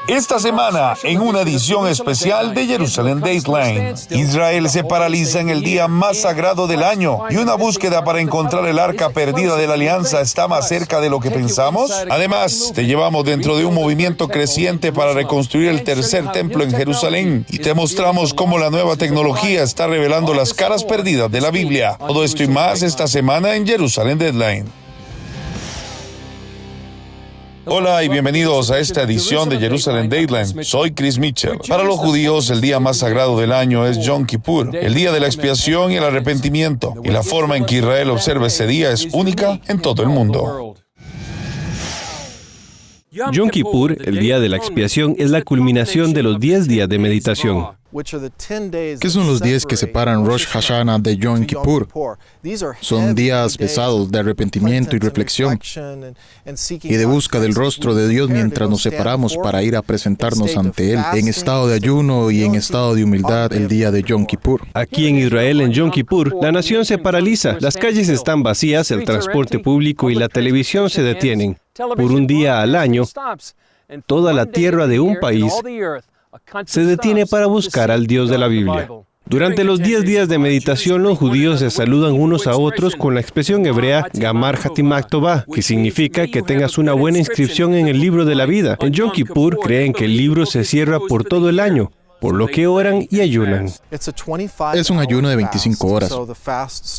Esta semana, en una edición especial de Jerusalem Dateline, Israel se paraliza en el día más sagrado del año y una búsqueda para encontrar el arca perdida de la alianza está más cerca de lo que pensamos. Además, te llevamos dentro de un movimiento creciente para reconstruir el tercer templo en Jerusalén y te mostramos cómo la nueva tecnología está revelando las caras perdidas de la Biblia. Todo esto y más esta semana en Jerusalem Dateline. Hola y bienvenidos a esta edición de Jerusalem Dateline. Soy Chris Mitchell. Para los judíos, el día más sagrado del año es Yom Kippur, el día de la expiación y el arrepentimiento. Y la forma en que Israel observa ese día es única en todo el mundo. Yom Kippur, el día de la expiación, es la culminación de los 10 días de meditación. ¿Qué son los 10 que separan Rosh Hashanah de Yom Kippur? Son días pesados de arrepentimiento y reflexión y de busca del rostro de Dios mientras nos separamos para ir a presentarnos ante Él en estado de ayuno y en estado de humildad el día de Yom Kippur. Aquí en Israel, en Yom Kippur, la nación se paraliza, las calles están vacías, el transporte público y la televisión se detienen. Por un día al año, toda la tierra de un país se detiene para buscar al Dios de la Biblia. Durante los 10 días de meditación, los judíos se saludan unos a otros con la expresión hebrea Gamar Hatimak Tová, que significa que tengas una buena inscripción en el libro de la vida. En Yom Kippur creen que el libro se cierra por todo el año, por lo que oran y ayunan. Es un ayuno de 25 horas,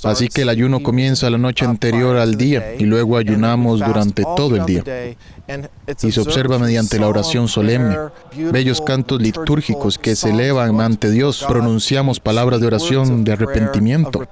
así que el ayuno comienza la noche anterior al día y luego ayunamos durante todo el día. Y se observa mediante la oración solemne, bellos cantos litúrgicos que se elevan ante Dios. Pronunciamos palabras de oración de arrepentimiento.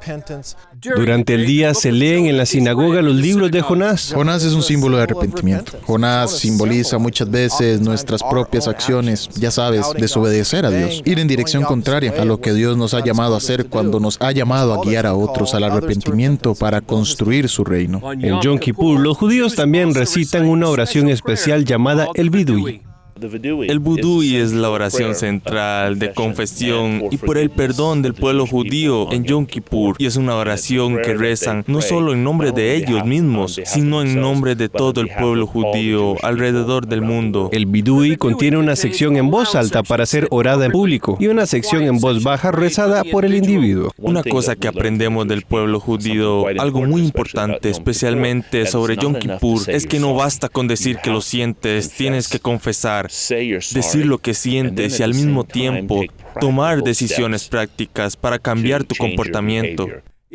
Durante el día se leen en la sinagoga los libros de Jonás. Jonás es un símbolo de arrepentimiento. Jonás simboliza muchas veces nuestras propias acciones, ya sabes, desobedecer a Dios, ir en dirección contraria a lo que Dios nos ha llamado a hacer cuando nos ha llamado a guiar a otros al arrepentimiento para construir su reino. En Yom Kippur, los judíos también recitan una oración especial llamada el Vidui. El Vidui es la oración central de confesión y por el perdón del pueblo judío en Yom Kippur. Y es una oración que rezan no solo en nombre de ellos mismos, sino en nombre de todo el pueblo judío alrededor del mundo. El Vidui contiene una sección en voz alta para ser orada en público y una sección en voz baja rezada por el individuo. Una cosa que aprendemos del pueblo judío, algo muy importante, especialmente sobre Yom Kippur, es que no basta con decir que lo sientes, tienes que confesar, decir lo que sientes y al mismo tiempo tomar decisiones prácticas para cambiar tu comportamiento.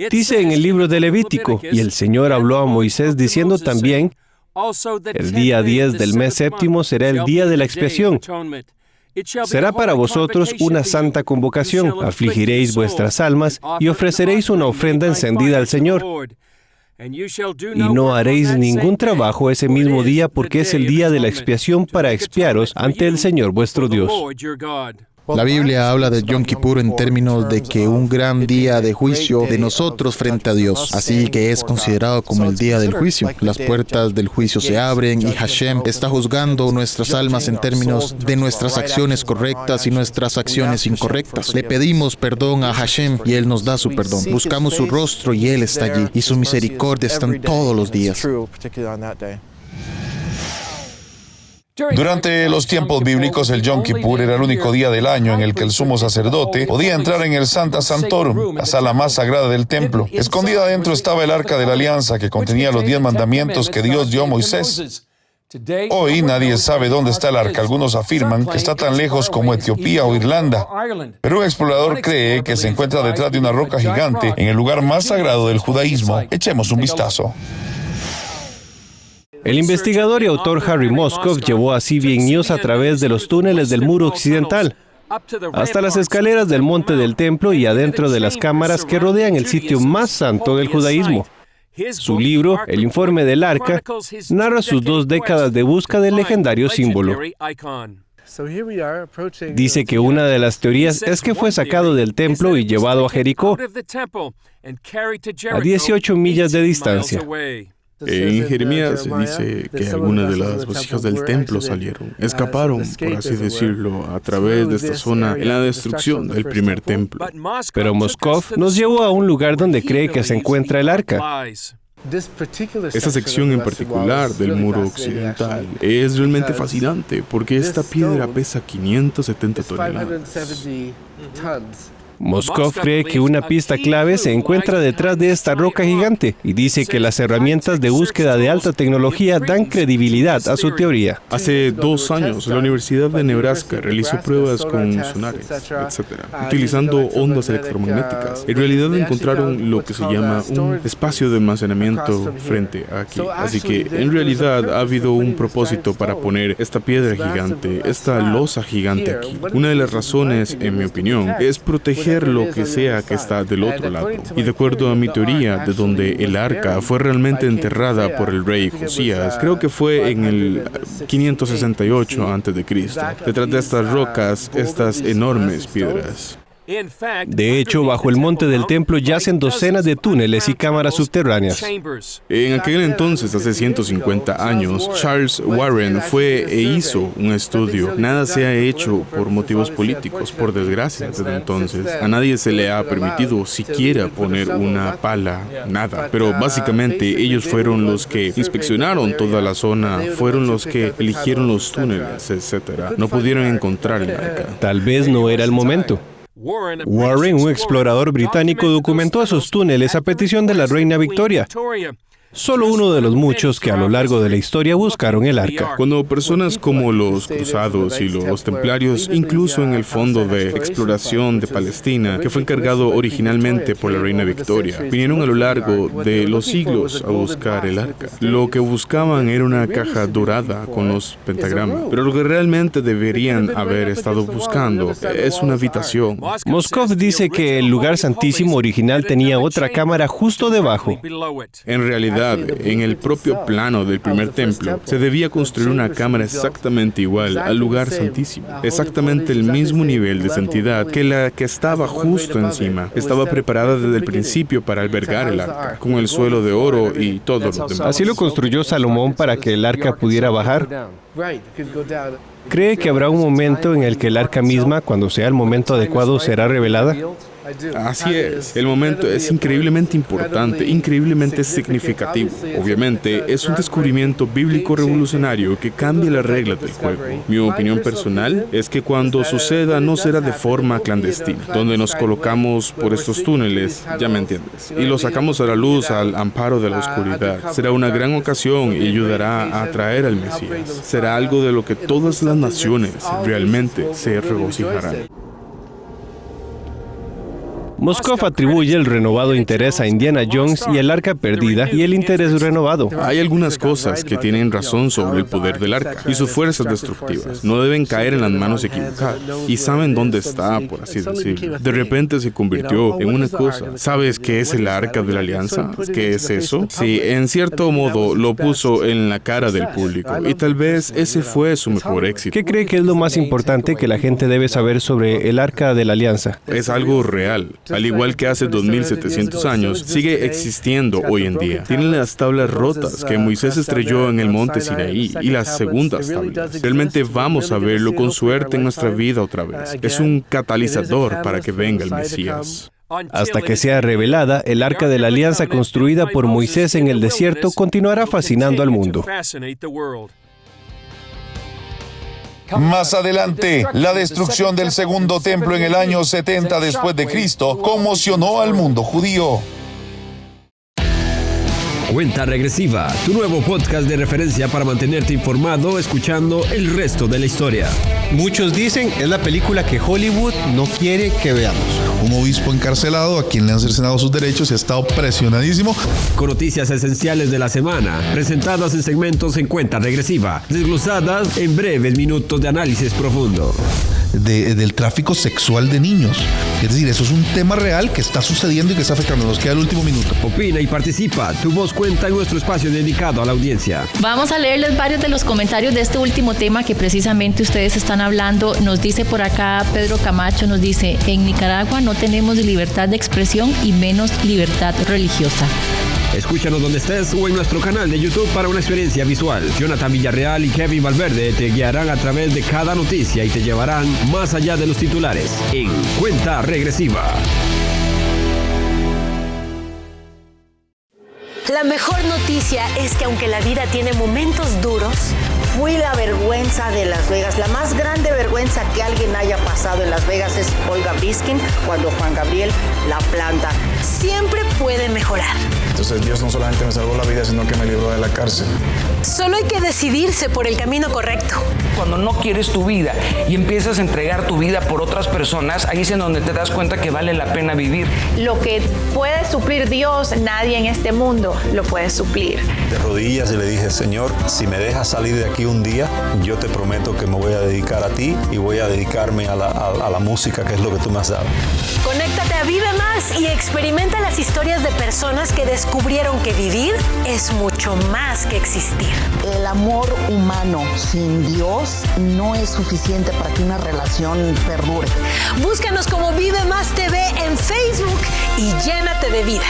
Dice en el libro de Levítico, y el Señor habló a Moisés diciendo también, el día 10 del mes séptimo será el día de la expiación. Será para vosotros una santa convocación, afligiréis vuestras almas y ofreceréis una ofrenda encendida al Señor. Y no haréis ningún trabajo ese mismo día porque es el día de la expiación para expiaros ante el Señor vuestro Dios. La Biblia habla de Yom Kippur en términos de que un gran día de juicio de nosotros frente a Dios. Así que es considerado como el día del juicio. Las puertas del juicio se abren y Hashem está juzgando nuestras almas en términos de nuestras acciones correctas y nuestras acciones incorrectas. Le pedimos perdón a Hashem y Él nos da su perdón. Buscamos su rostro y Él está allí. Y su misericordia está todos los días. Durante los tiempos bíblicos, el Yom Kippur era el único día del año en el que el sumo sacerdote podía entrar en el Sancta Sanctorum, la sala más sagrada del templo. Escondida adentro estaba el arca de la alianza que contenía los 10 mandamientos que Dios dio a Moisés. Hoy nadie sabe dónde está el arca. Algunos afirman que está tan lejos como Etiopía o Irlanda. Pero un explorador cree que se encuentra detrás de una roca gigante en el lugar más sagrado del judaísmo. Echemos un vistazo. El investigador y autor Harry Moskov llevó a CBN News a través de los túneles del muro occidental, hasta las escaleras del monte del templo y adentro de las cámaras que rodean el sitio más santo del judaísmo. Su libro, El informe del arca, narra sus 2 décadas de busca del legendario símbolo. Dice que una de las teorías es que fue sacado del templo y llevado a Jericó, a 18 millas de distancia. En Jeremías se dice que algunas de las vasijas del templo escaparon, por así decirlo, a través de esta zona en la destrucción del primer templo. Pero Moskov nos llevó a un lugar donde cree que se encuentra el arca. Esta sección en particular del muro occidental es realmente fascinante porque esta piedra pesa 570 toneladas. Moskov cree que una pista clave se encuentra detrás de esta roca gigante y dice que las herramientas de búsqueda de alta tecnología dan credibilidad a su teoría. Hace 2 años, la Universidad de Nebraska realizó pruebas con sonares, etc., utilizando ondas electromagnéticas. En realidad encontraron lo que se llama un espacio de almacenamiento frente a aquí. Así que, en realidad, ha habido un propósito para poner esta piedra gigante, esta losa gigante aquí. Una de las razones, en mi opinión, es proteger lo que sea que está del otro lado. Y de acuerdo a mi teoría, de donde el arca fue realmente enterrada por el rey Josías, creo que fue en el 568 a.C., detrás de estas rocas, estas enormes piedras. De hecho, bajo el monte del templo yacen docenas de túneles y cámaras subterráneas. En aquel entonces, hace 150 años, Charles Warren fue e hizo un estudio. Nada se ha hecho por motivos políticos, por desgracia, desde entonces. A nadie se le ha permitido siquiera poner una pala, nada. Pero básicamente ellos fueron los que inspeccionaron toda la zona, fueron los que eligieron los túneles, etc. No pudieron encontrar el arca. Tal vez no era el momento. Warren, un explorador británico, documentó esos túneles a petición de la reina Victoria. Solo uno de los muchos que a lo largo de la historia buscaron el arca. Cuando personas como los cruzados y los templarios, incluso en el fondo de exploración de Palestina, que fue encargado originalmente por la reina Victoria, vinieron a lo largo de los siglos a buscar el arca. Lo que buscaban era una caja dorada con los pentagramas, pero lo que realmente deberían haber estado buscando es una habitación. Moskov dice que el lugar santísimo original tenía otra cámara justo debajo. En realidad, en el propio plano del primer templo, se debía construir una cámara exactamente igual al lugar santísimo, exactamente el mismo nivel de santidad que la que estaba justo encima. Estaba preparada desde el principio para albergar el arca, con el suelo de oro y todo lo demás. Así lo construyó Salomón para que el arca pudiera bajar. ¿Cree que habrá un momento en el que el arca misma, cuando sea el momento adecuado, será revelada? Así es, el momento es increíblemente importante, increíblemente significativo. Obviamente, es un descubrimiento bíblico revolucionario que cambia las reglas del juego. Mi opinión personal es que cuando suceda no será de forma clandestina, donde nos colocamos por estos túneles, ya me entiendes, y lo sacamos a la luz al amparo de la oscuridad. Será una gran ocasión y ayudará a atraer al Mesías. Será algo de lo que todas las naciones realmente se regocijarán. Moskov atribuye el renovado interés a Indiana Jones y el arca perdida y el interés renovado. Hay algunas cosas que tienen razón sobre el poder del arca y sus fuerzas destructivas. No deben caer en las manos equivocadas. Y saben dónde está, por así decirlo. De repente se convirtió en una cosa. ¿Sabes qué es el arca de la alianza? ¿Qué es eso? Sí, en cierto modo lo puso en la cara del público y tal vez ese fue su mejor éxito. ¿Qué cree que es lo más importante que la gente debe saber sobre el arca de la alianza? Es algo real. Al igual que hace 2700 años, sigue existiendo hoy en día. Tiene las tablas rotas que Moisés estrelló en el monte Sinaí y las segundas tablas. Realmente vamos a verlo con suerte en nuestra vida otra vez. Es un catalizador para que venga el Mesías. Hasta que sea revelada, el arca de la alianza construida por Moisés en el desierto continuará fascinando al mundo. Más adelante, la destrucción del segundo templo en el año 70 después de Cristo conmocionó al mundo judío. Cuenta Regresiva, tu nuevo podcast de referencia para mantenerte informado escuchando el resto de la historia. Muchos dicen es la película que Hollywood no quiere que veamos. Un obispo encarcelado a quien le han cercenado sus derechos y ha estado presionadísimo. Con noticias esenciales de la semana, presentadas en segmentos en Cuenta Regresiva, desglosadas en breves minutos de análisis profundo. Del tráfico sexual de niños. Es decir, eso es un tema real que está sucediendo y que está afectando. Nos queda el último minuto. Opina y participa. Tu voz cuenta en nuestro espacio dedicado a la audiencia. Vamos a leerles varios de los comentarios de este último tema que precisamente ustedes están hablando. Nos dice por acá Pedro Camacho, nos dice: en Nicaragua no tenemos libertad de expresión y menos libertad religiosa. Escúchanos donde estés o en nuestro canal de YouTube para una experiencia visual. Jonathan Villarreal y Kevin Valverde te guiarán a través de cada noticia y te llevarán más allá de los titulares en Cuenta Regresiva. La mejor noticia es que aunque la vida tiene momentos duros, fui la vergüenza de Las Vegas. La más grande vergüenza que alguien haya pasado en Las Vegas es Olga Briskin cuando Juan Gabriel la planta. Siempre puede mejorar. Entonces Dios no solamente me salvó la vida, sino que me libró de la cárcel. Solo hay que decidirse por el camino correcto. Cuando no quieres tu vida y empiezas a entregar tu vida por otras personas, ahí es en donde te das cuenta que vale la pena vivir. Lo que puede suplir Dios, nadie en este mundo lo puede suplir. De rodillas y le dije, Señor, si me dejas salir de aquí un día, yo te prometo que me voy a dedicar a ti y voy a dedicarme a la música, que es lo que tú me has dado. Conéctate a Vive Más y experimenta las historias de personas que descubrieron que vivir es mucho más que existir. El amor humano sin Dios no es suficiente para que una relación perdure. Búscanos como Vive Más TV en Facebook y llénate de vida.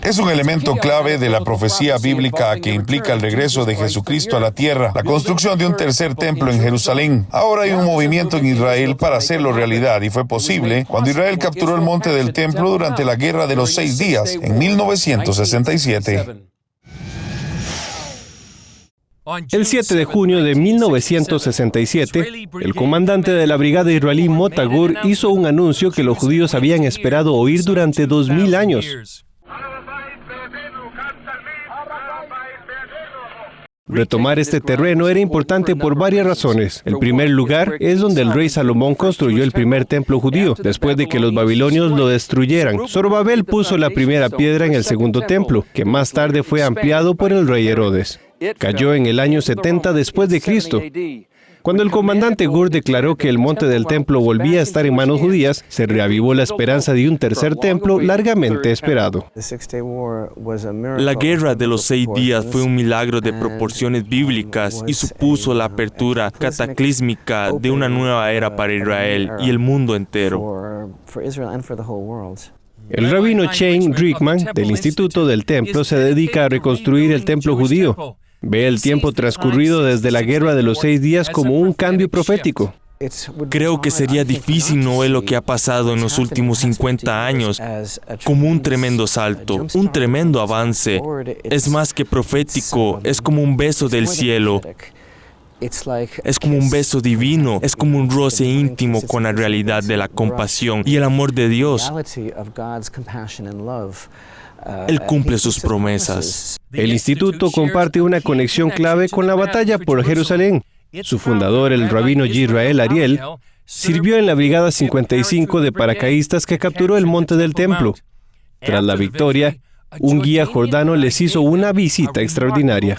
Es un elemento clave de la profecía bíblica que implica el regreso de Jesucristo a la tierra, la construcción de un tercer templo en Jerusalén. Ahora hay un movimiento en Israel para hacerlo realidad y fue posible cuando Israel capturó el monte del templo durante la Guerra de los 6 Días en 1967. El 7 de junio de 1967, el comandante de la brigada israelí Mota Gur hizo un anuncio que los judíos habían esperado oír durante 2000 años. Retomar este terreno era importante por varias razones. En primer lugar, es donde el rey Salomón construyó el primer templo judío, después de que los babilonios lo destruyeran. Zorobabel puso la primera piedra en el segundo templo, que más tarde fue ampliado por el rey Herodes. Cayó en el año 70 después de Cristo. Cuando el comandante Gur declaró que el monte del templo volvía a estar en manos judías, se reavivó la esperanza de un tercer templo largamente esperado. La guerra de los 6 días fue un milagro de proporciones bíblicas y supuso la apertura cataclísmica de una nueva era para Israel y el mundo entero. El rabino Chaim Drickman, del Instituto del Templo, se dedica a reconstruir el templo judío. Ve el tiempo transcurrido desde la Guerra de los 6 Días como un cambio profético. Creo que sería difícil no ver lo que ha pasado en los últimos 50 años como un tremendo salto, un tremendo avance. Es más que profético, es como un beso del cielo. Es como un beso divino, es como un roce íntimo con la realidad de la compasión y el amor de Dios. Él cumple sus promesas. El instituto comparte una conexión clave con la batalla por Jerusalén. Su fundador, el rabino Yisrael Ariel, sirvió en la Brigada 55 de paracaidistas que capturó el monte del templo. Tras la victoria, un guía jordano les hizo una visita extraordinaria.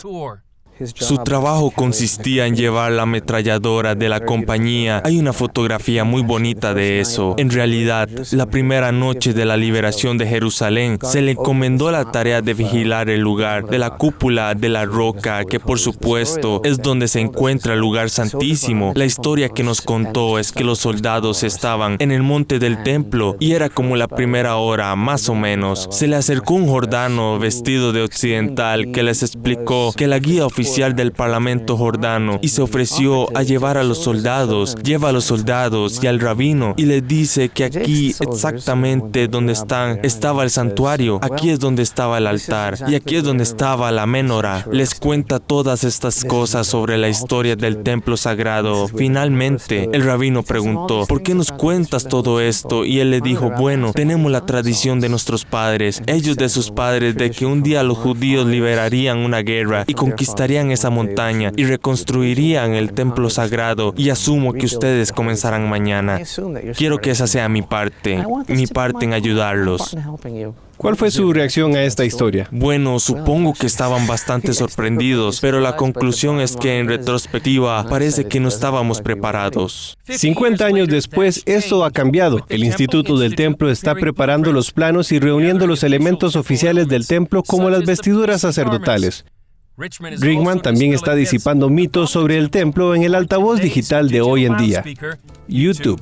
Su trabajo consistía en llevar la ametralladora de la compañía. Hay una fotografía muy bonita de eso. En realidad, la primera noche de la liberación de Jerusalén, se le encomendó la tarea de vigilar el lugar de la cúpula de la roca, que por supuesto es donde se encuentra el lugar santísimo. La historia que nos contó es que los soldados estaban en el monte del templo y era como la primera hora, más o menos. Se le acercó un jordano vestido de occidental que les explicó que la guía oficial del Parlamento jordano y se ofreció a llevar a los soldados, lleva a los soldados y al rabino y les dice que aquí exactamente donde estaba el santuario, aquí es donde estaba el altar y aquí es donde estaba la menorá. Les cuenta todas estas cosas sobre la historia del templo sagrado. Finalmente, el rabino preguntó, ¿por qué nos cuentas todo esto? Y él le dijo, bueno, tenemos la tradición de nuestros padres, ellos de sus padres, de que un día los judíos liberarían una guerra y conquistarían esa montaña y reconstruirían el templo sagrado y asumo que ustedes comenzarán mañana. Quiero que esa sea mi parte en ayudarlos. ¿Cuál fue su reacción a esta historia? Bueno, supongo que estaban bastante sorprendidos, pero la conclusión es que en retrospectiva parece que no estábamos preparados. 50 años después, esto ha cambiado. El Instituto del Templo está preparando los planos y reuniendo los elementos oficiales del templo como las vestiduras sacerdotales. Drickman también está disipando mitos sobre el templo en el altavoz digital de hoy en día, YouTube.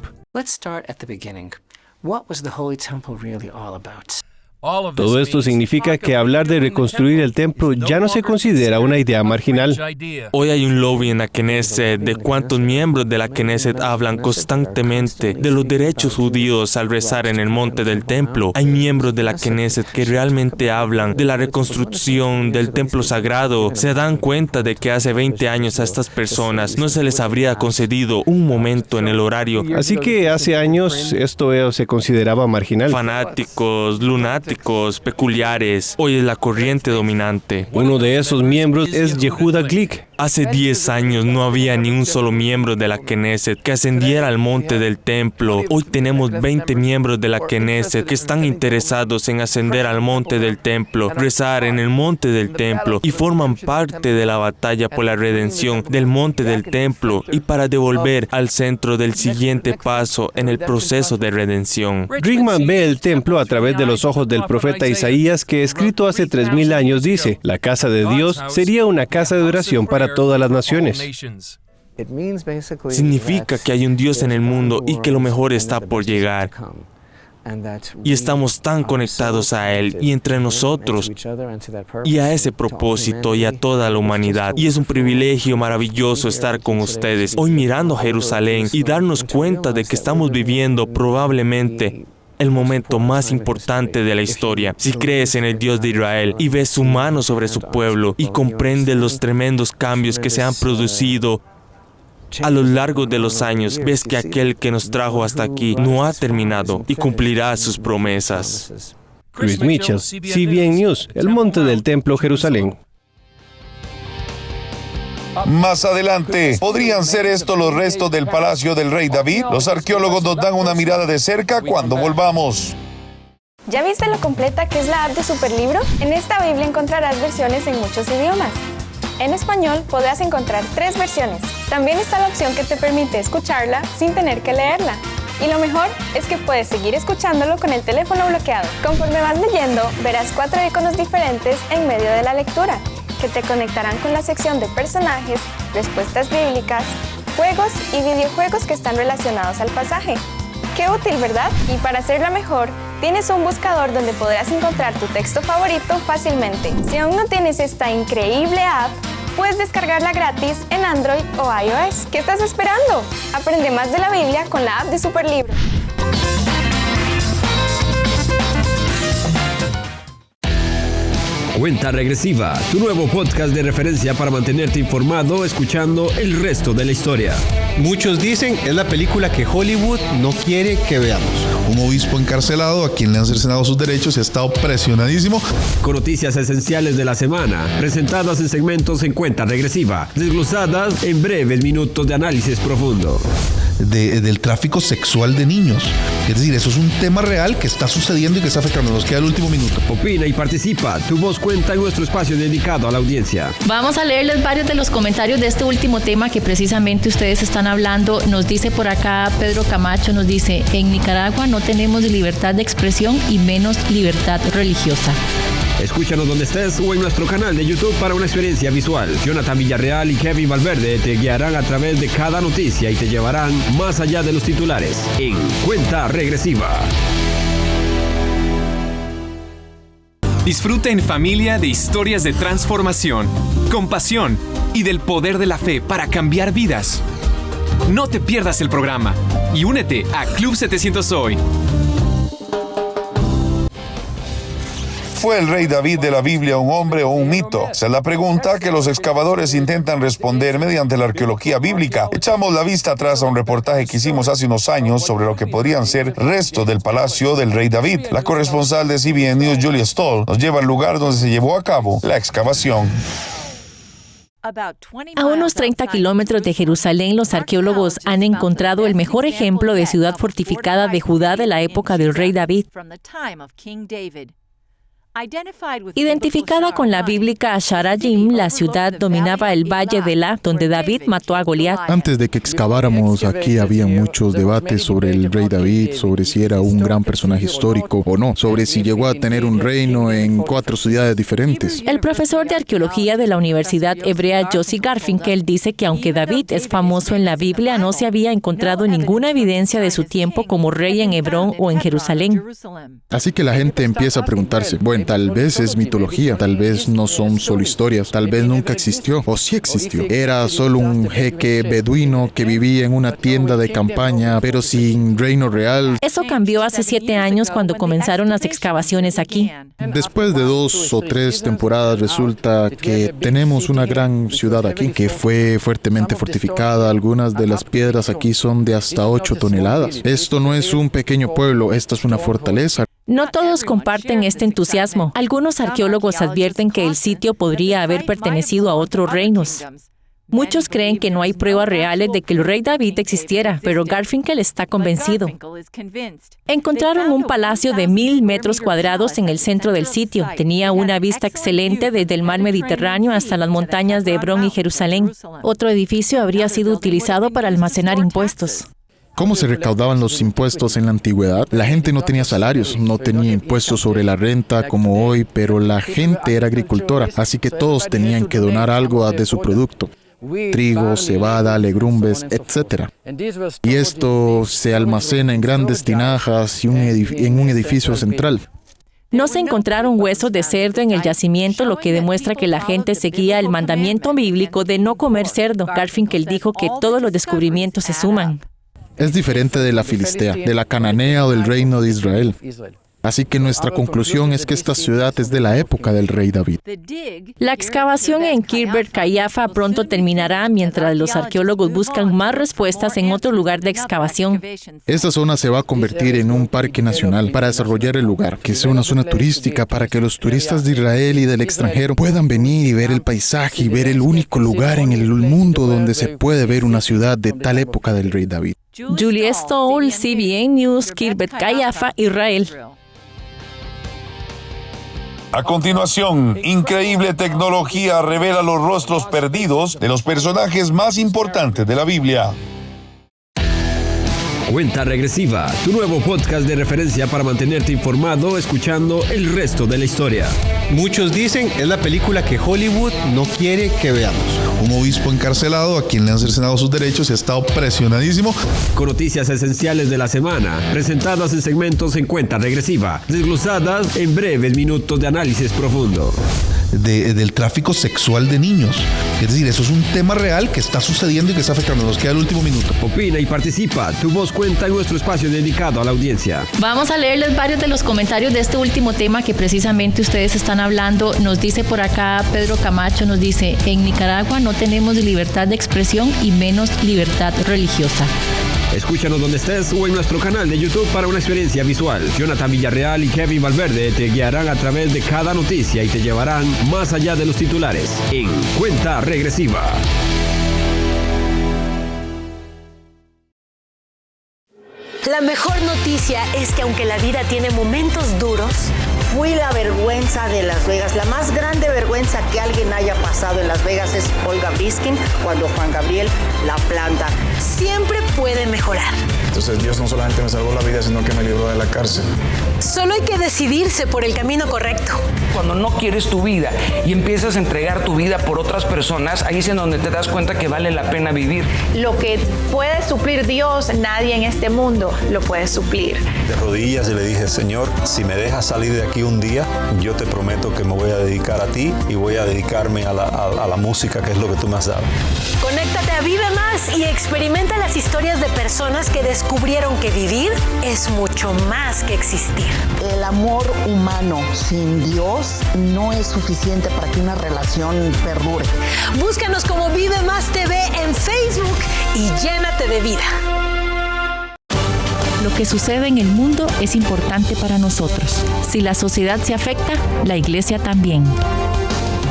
Todo esto significa que hablar de reconstruir el templo ya no se considera una idea marginal. Hoy hay un lobby en la Knesset de cuántos miembros de la Knesset hablan constantemente de los derechos judíos al rezar en el monte del templo. Hay miembros de la Knesset que realmente hablan de la reconstrucción del templo sagrado. Se dan cuenta de que hace 20 años a estas personas no se les habría concedido un momento en el horario. Así que hace años esto se consideraba marginal. Fanáticos, lunáticos, peculiares. Hoy es la corriente dominante. Uno de esos miembros es Yehuda Glick. Hace 10 años no había ni un solo miembro de la Knesset que ascendiera al monte del templo. Hoy tenemos 20 miembros de la Knesset que están interesados en ascender al monte del templo, rezar en el monte del templo y forman parte de la batalla por la redención del monte del templo y para devolver al centro del siguiente paso en el proceso de redención. Rickman ve el templo a través de los ojos del profeta Isaías, que escrito hace 3000 años dice: la casa de Dios sería una casa de oración para todas las naciones. Significa que hay un Dios en el mundo y que lo mejor está por llegar. Y estamos tan conectados a Él y entre nosotros y a ese propósito y a toda la humanidad. Y es un privilegio maravilloso estar con ustedes hoy mirando Jerusalén y darnos cuenta de que estamos viviendo probablemente el momento más importante de la historia. Si crees en el Dios de Israel y ves su mano sobre su pueblo y comprendes los tremendos cambios que se han producido a lo largo de los años, ves que aquel que nos trajo hasta aquí no ha terminado y cumplirá sus promesas. Chris Mitchell, CBN News, el monte del templo Jerusalén. Más adelante, ¿podrían ser estos los restos del palacio del rey David? Los arqueólogos nos dan una mirada de cerca cuando volvamos. ¿Ya viste lo completa que es la app de Superlibro? En esta Biblia encontrarás versiones en muchos idiomas. En español podrás encontrar 3 versiones. También está la opción que te permite escucharla sin tener que leerla. Y lo mejor es que puedes seguir escuchándolo con el teléfono bloqueado. Conforme vas leyendo, verás 4 iconos diferentes en medio de la lectura, que te conectarán con la sección de personajes, respuestas bíblicas, juegos y videojuegos que están relacionados al pasaje. ¡Qué útil!, ¿verdad? Y para hacerla mejor, tienes un buscador donde podrás encontrar tu texto favorito fácilmente. Si aún no tienes esta increíble app, puedes descargarla gratis en Android o iOS. ¿Qué estás esperando? Aprende más de la Biblia con la app de Superlibro. Cuenta Regresiva, tu nuevo podcast de referencia para mantenerte informado escuchando el resto de la historia. Muchos dicen es la película que Hollywood no quiere que veamos. Un obispo encarcelado a quien le han cercenado sus derechos y ha estado presionadísimo. Con noticias esenciales de la semana, presentadas en segmentos en Cuenta Regresiva, desglosadas en breves minutos de análisis profundo. Del tráfico sexual de niños. Es decir, eso es un tema real que está sucediendo y que está afectando. Nos queda el último minuto. Opina y participa. Tu voz cuenta en nuestro espacio dedicado a la audiencia. Vamos a leerles varios de los comentarios de este último tema que precisamente ustedes están hablando. Nos dice por acá Pedro Camacho, nos dice: en Nicaragua no tenemos libertad de expresión y menos libertad religiosa. Escúchanos donde estés o en nuestro canal de YouTube para una experiencia visual. Jonathan Villarreal y Kevin Valverde te guiarán a través de cada noticia y te llevarán más allá de los titulares en Cuenta Regresiva. Disfruta en familia de historias de transformación, compasión y del poder de la fe para cambiar vidas. No te pierdas el programa y únete a Club 700 Hoy. ¿Fue el rey David de la Biblia un hombre o un mito? Esa es la pregunta que los excavadores intentan responder mediante la arqueología bíblica. Echamos la vista atrás a un reportaje que hicimos hace unos años sobre lo que podrían ser restos del palacio del rey David. La corresponsal de CBN News, Julia Stoll, nos lleva al lugar donde se llevó a cabo la excavación. A unos 30 kilómetros de Jerusalén, los arqueólogos han encontrado el mejor ejemplo de ciudad fortificada de Judá de la época del rey David. Identificada con la bíblica Sharajim, la ciudad dominaba el valle de La, donde David mató a Goliat. Antes de que excaváramos aquí había muchos debates sobre el rey David, sobre si era un gran personaje histórico o no, sobre si llegó a tener un reino en 4 ciudades diferentes. El profesor de arqueología de la Universidad Hebrea Yossi Garfinkel dice que aunque David es famoso en la Biblia, no se había encontrado ninguna evidencia de su tiempo como rey en Hebrón o en Jerusalén. Así que la gente empieza a preguntarse, bueno, tal vez es mitología, tal vez no son solo historias, tal vez nunca existió, o sí existió. Era solo un jeque beduino que vivía en una tienda de campaña, pero sin reino real. Eso cambió hace 7 años cuando comenzaron las excavaciones aquí. Después de 2 o 3 temporadas resulta que tenemos una gran ciudad aquí que fue fuertemente fortificada. Algunas de las piedras aquí son de hasta 8 toneladas. Esto no es un pequeño pueblo, esta es una fortaleza. No todos comparten este entusiasmo. Algunos arqueólogos advierten que el sitio podría haber pertenecido a otros reinos. Muchos creen que no hay pruebas reales de que el rey David existiera, pero Garfinkel está convencido. Encontraron un palacio de 1,000 metros cuadrados en el centro del sitio. Tenía una vista excelente desde el mar Mediterráneo hasta las montañas de Hebrón y Jerusalén. Otro edificio habría sido utilizado para almacenar impuestos. ¿Cómo se recaudaban los impuestos en la antigüedad? La gente no tenía salarios, no tenía impuestos sobre la renta como hoy, pero la gente era agricultora, así que todos tenían que donar algo de su producto. Trigo, cebada, legumbres, etc. Y esto se almacena en grandes tinajas y en un edificio central. No se encontraron huesos de cerdo en el yacimiento, lo que demuestra que la gente seguía el mandamiento bíblico de no comer cerdo. Garfinkel dijo que todos los descubrimientos se suman. Es diferente de la Filistea, de la Cananea o del reino de Israel. Así que nuestra conclusión es que esta ciudad es de la época del rey David. La excavación en Kirbet Qeiyafa pronto terminará mientras los arqueólogos buscan más respuestas en otro lugar de excavación. Esta zona se va a convertir en un parque nacional para desarrollar el lugar, que sea una zona turística para que los turistas de Israel y del extranjero puedan venir y ver el paisaje y ver el único lugar en el mundo donde se puede ver una ciudad de tal época del rey David. Julie Stoll, CBN News, Kirbet Qeiyafa, Israel. A continuación, increíble tecnología revela los rostros perdidos de los personajes más importantes de la Biblia. Cuenta Regresiva, tu nuevo podcast de referencia para mantenerte informado escuchando el resto de la historia. Muchos dicen es la película que Hollywood no quiere que veamos. Un obispo encarcelado a quien le han cercenado sus derechos y ha estado presionadísimo. Con noticias esenciales de la semana, presentadas en segmentos en Cuenta Regresiva, desglosadas en breves minutos de análisis profundo. Del tráfico sexual de niños. Es decir, eso es un tema real que está sucediendo y que está afectando. Nos queda el último minuto. Opina y participa. Tu voz cuenta en nuestro espacio dedicado a la audiencia. Vamos a leerles varios de los comentarios de este último tema que precisamente ustedes están hablando. Nos dice por acá Pedro Camacho, nos dice, en Nicaragua no tenemos libertad de expresión y menos libertad religiosa. Escúchanos donde estés o en nuestro canal de YouTube para una experiencia visual. Jonathan Villarreal y Kevin Valverde te guiarán a través de cada noticia y te llevarán más allá de los titulares en Cuenta Regresiva. La mejor noticia es que aunque la vida tiene momentos duros, fui la vergüenza de Las Vegas. La más grande vergüenza que alguien haya pasado en Las Vegas es Olga Briskin cuando Juan Gabriel la planta. Siempre puede mejorar. Entonces Dios no solamente me salvó la vida, sino que me libró de la cárcel. Solo hay que decidirse por el camino correcto. Cuando no quieres tu vida y empiezas a entregar tu vida por otras personas, ahí es en donde te das cuenta que vale la pena vivir. Lo que puede suplir Dios, nadie en este mundo lo puede suplir. De rodillas y le dije, Señor, si me dejas salir de aquí un día, yo te prometo que me voy a dedicar a ti y voy a dedicarme a la música, que es lo que tú me has dado. Conéctate a Vive Más y experimenta las historias de personas que descubrieron que vivir es mucho más que existir. El amor humano sin Dios no es suficiente para que una relación perdure. Búscanos como Vive Más TV en Facebook y llénate de vida. Lo que sucede en el mundo es importante para nosotros. Si la sociedad se afecta, la iglesia también.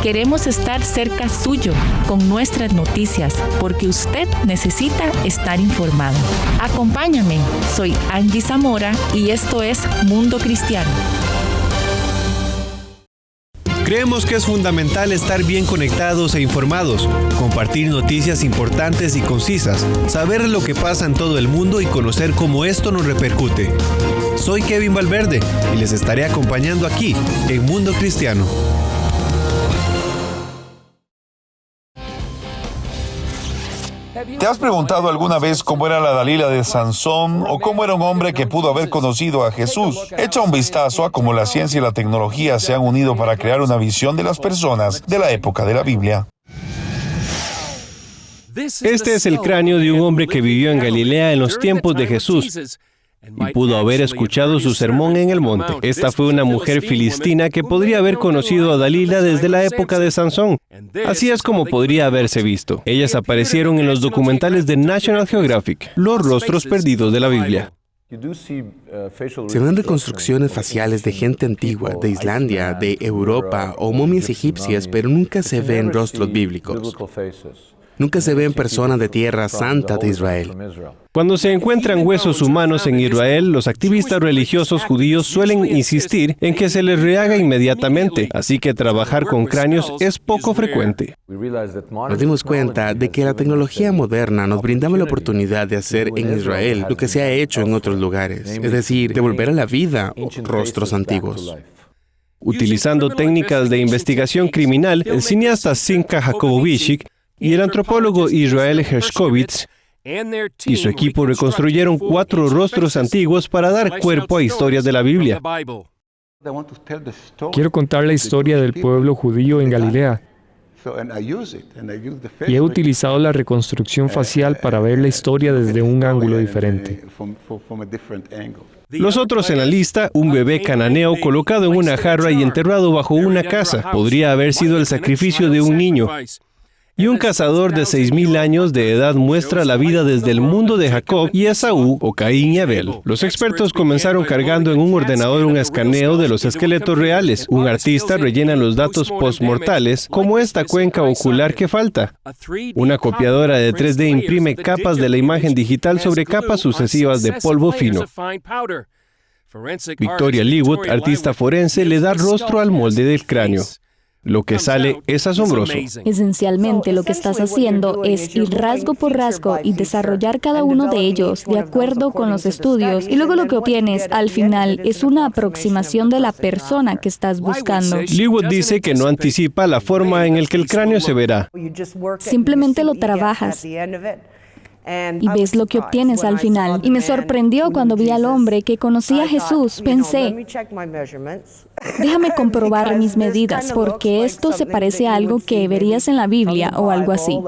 Queremos estar cerca suyo con nuestras noticias, porque usted necesita estar informado. Acompáñame, soy Angie Zamora y esto es Mundo Cristiano. Creemos que es fundamental estar bien conectados e informados, compartir noticias importantes y concisas, saber lo que pasa en todo el mundo y conocer cómo esto nos repercute. Soy Kevin Valverde y les estaré acompañando aquí, en Mundo Cristiano. ¿Te has preguntado alguna vez cómo era la Dalila de Sansón o cómo era un hombre que pudo haber conocido a Jesús? Echa un vistazo a cómo la ciencia y la tecnología se han unido para crear una visión de las personas de la época de la Biblia. Este es el cráneo de un hombre que vivió en Galilea en los tiempos de Jesús y pudo haber escuchado su sermón en el monte. Esta fue una mujer filistina que podría haber conocido a Dalila desde la época de Sansón. Así es como podría haberse visto. Ellas aparecieron en los documentales de National Geographic, Los rostros perdidos de la Biblia. Se ven reconstrucciones faciales de gente antigua, de Islandia, de Europa o momias egipcias, pero nunca se ven rostros bíblicos. Nunca se ven personas de tierra santa de Israel. Cuando se encuentran huesos humanos en Israel, los activistas religiosos judíos suelen insistir en que se les rehaga inmediatamente, así que trabajar con cráneos es poco frecuente. Nos dimos cuenta de que la tecnología moderna nos brindaba la oportunidad de hacer en Israel lo que se ha hecho en otros lugares, es decir, devolver a la vida rostros antiguos. Utilizando técnicas de investigación criminal, el cineasta Simcha Jakubowicz y el antropólogo Israel Hershkovitz y su equipo reconstruyeron 4 rostros antiguos para dar cuerpo a historias de la Biblia. Quiero contar la historia del pueblo judío en Galilea. Y he utilizado la reconstrucción facial para ver la historia desde un ángulo diferente. Los otros en la lista, un bebé cananeo colocado en una jarra y enterrado bajo una casa, podría haber sido el sacrificio de un niño. Y un cazador de 6,000 años de edad muestra la vida desde el mundo de Jacob y Esaú o Caín y Abel. Los expertos comenzaron cargando en un ordenador un escaneo de los esqueletos reales. Un artista rellena los datos postmortales, como esta cuenca ocular que falta. Una copiadora de 3D imprime capas de la imagen digital sobre capas sucesivas de polvo fino. Victoria Leawood, artista forense, le da rostro al molde del cráneo. Lo que sale es asombroso. Esencialmente, lo que estás haciendo es ir rasgo por rasgo y desarrollar cada uno de ellos de acuerdo con los estudios, y luego lo que obtienes al final es una aproximación de la persona que estás buscando. Leawood dice que no anticipa la forma en la que el cráneo se verá. Simplemente lo trabajas y ves lo que obtienes al final. Y me sorprendió cuando vi al hombre que conocía a Jesús. Pensé, déjame comprobar mis medidas, porque esto se parece a algo que verías en la Biblia o algo así.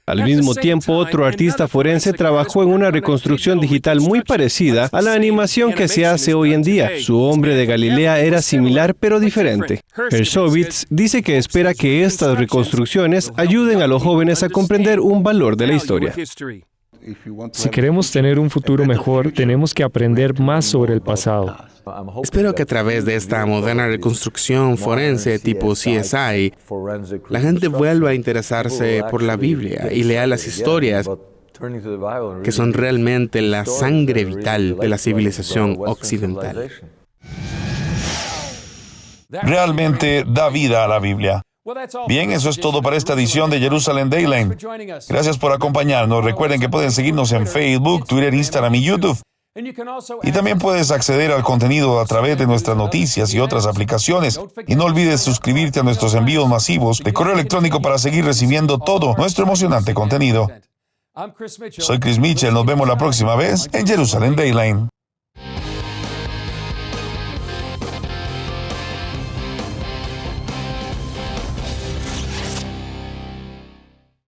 Al mismo tiempo, otro artista forense trabajó en una reconstrucción digital muy parecida a la animación que se hace hoy en día. Su hombre de Galilea era similar pero diferente. Hershkovitz dice que espera que estas reconstrucciones ayuden a los jóvenes a comprender un valor de la historia. Si queremos tener un futuro mejor, tenemos que aprender más sobre el pasado. Espero que a través de esta moderna reconstrucción forense tipo CSI, la gente vuelva a interesarse por la Biblia y lea las historias que son realmente la sangre vital de la civilización occidental. Realmente da vida a la Biblia. Bien, eso es todo para esta edición de Jerusalem Dayline. Gracias por acompañarnos. Recuerden que pueden seguirnos en Facebook, Twitter, Instagram y YouTube. Y también puedes acceder al contenido a través de nuestras noticias y otras aplicaciones. Y no olvides suscribirte a nuestros envíos masivos de correo electrónico para seguir recibiendo todo nuestro emocionante contenido. Soy Chris Mitchell. Nos vemos la próxima vez en Jerusalem Dayline.